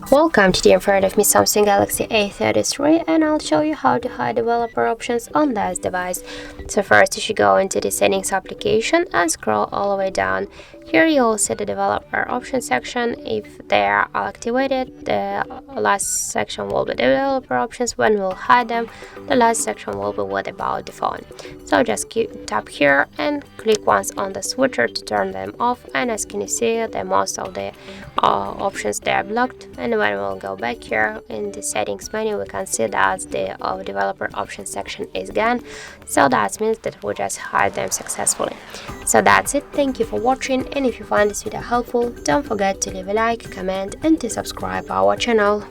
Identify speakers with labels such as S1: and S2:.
S1: Welcome, today in front of me Samsung Galaxy A33 and I'll show you how to hide developer options on this device. So first you should go into the settings application and scroll all the way down. Here you'll see the developer options section. If they are all activated, the last section will be developer options. When we'll hide them, the last section will be what about the phone. So just tap here and click once on the switcher to turn them off, and as can you see, the most of the options they are blocked. And when we'll go back here in the settings menu, we can see that the developer options section is gone. So that means that we just hide them successfully. So that's it. Thank you for watching, and if you find this video helpful, don't forget to leave a like, comment and to subscribe our channel.